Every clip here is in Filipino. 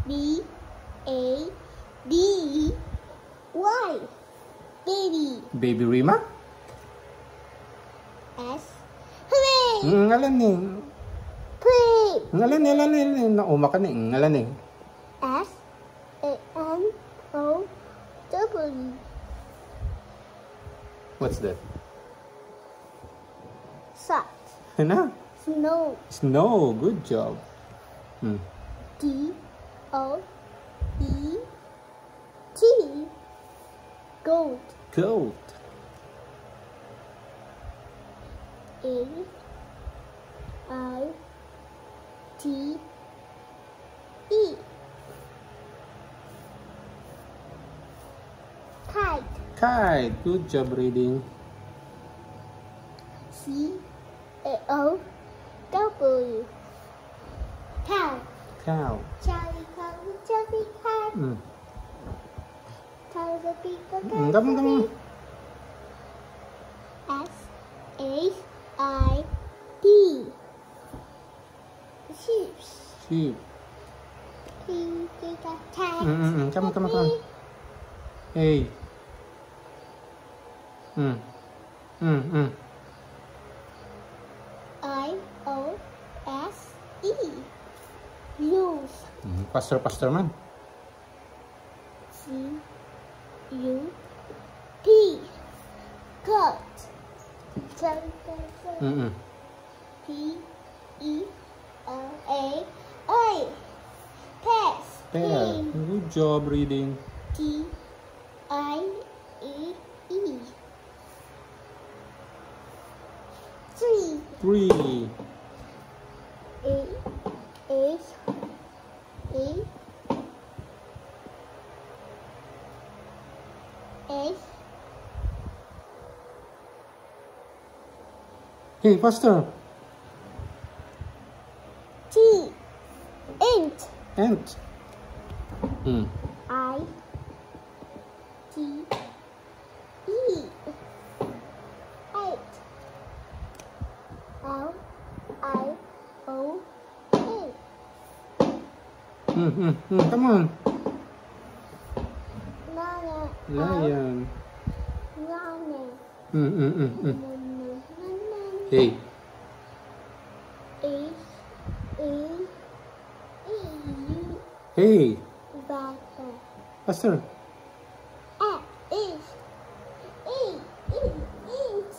B A B Y. Baby. Baby Rima? S. Hooray! Ngalan ni. Play. Ngalan ni. Nauma ka ni. Ngalan ni. S A N O W. What's that? Sat. Ano? Snow. Snow. Good job. D O E T. Goat. Goat. A I T E. Kite. Kite. Good job reading. C A O W. Cow. Cow. Charlie cow, Charlie cat. Tell the people Come. S A I D. Sheep. Sheep. Cat. Come. Hey. I O S E. Use. Pastor man. C U T. Goat. P E L A A. Pets. Pear. Good job reading. T I E E. Tree. 3. A H A H. Hey, faster. T. Ant. Ant. I T E. Eight. L I O N. Come on. Lion. Lion. Hey. Hey. Faster.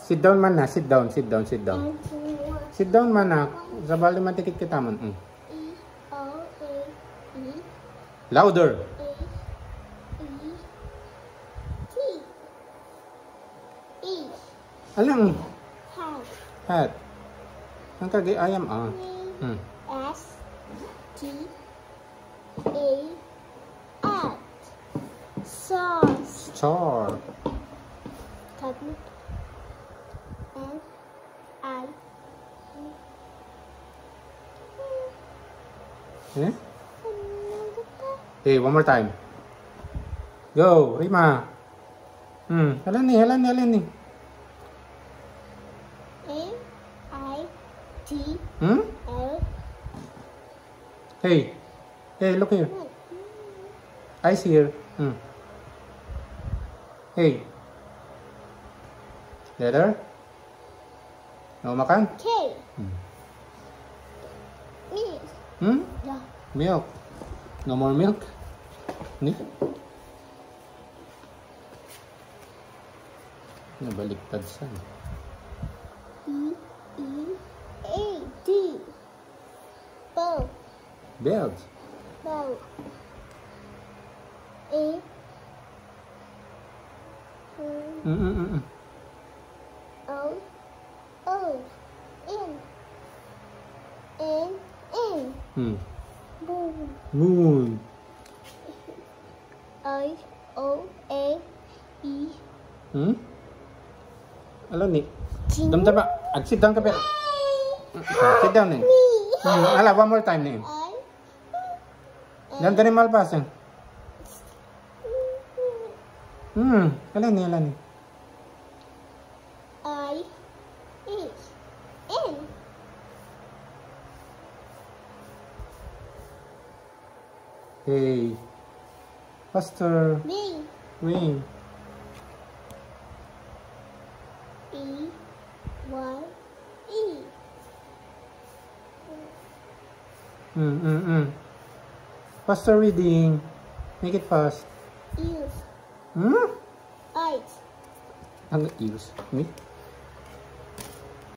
Sit down man na. Sit down. Sit down man na. Sabali man tikit kita man. Louder. Alang. Hat. Ang kagi ayam S T A T. Sauce. Star. N I. Eh? Hey, one more time. Go, Rima. Halan ni. A I T L. Hey, look here. Eyes here. Hey. Letter? No makan? K. Milk. Yeah. Milk. No more milk? Ni? Nabaliktad siya. E A D. Bow. Belt. Bow. A. O. O. N. N. N. Moon. I O A E. Alam ni. Damdam ba? Sit down ka pero. Sit down ni. Ala, one more time ni. Damdam ni malpas yan. Alam ni. I H N. A. Faster. B. Wing. E. Y. E. Faster reading. Make it fast. Ears. Hmm? Eyes. Ang ears. Me?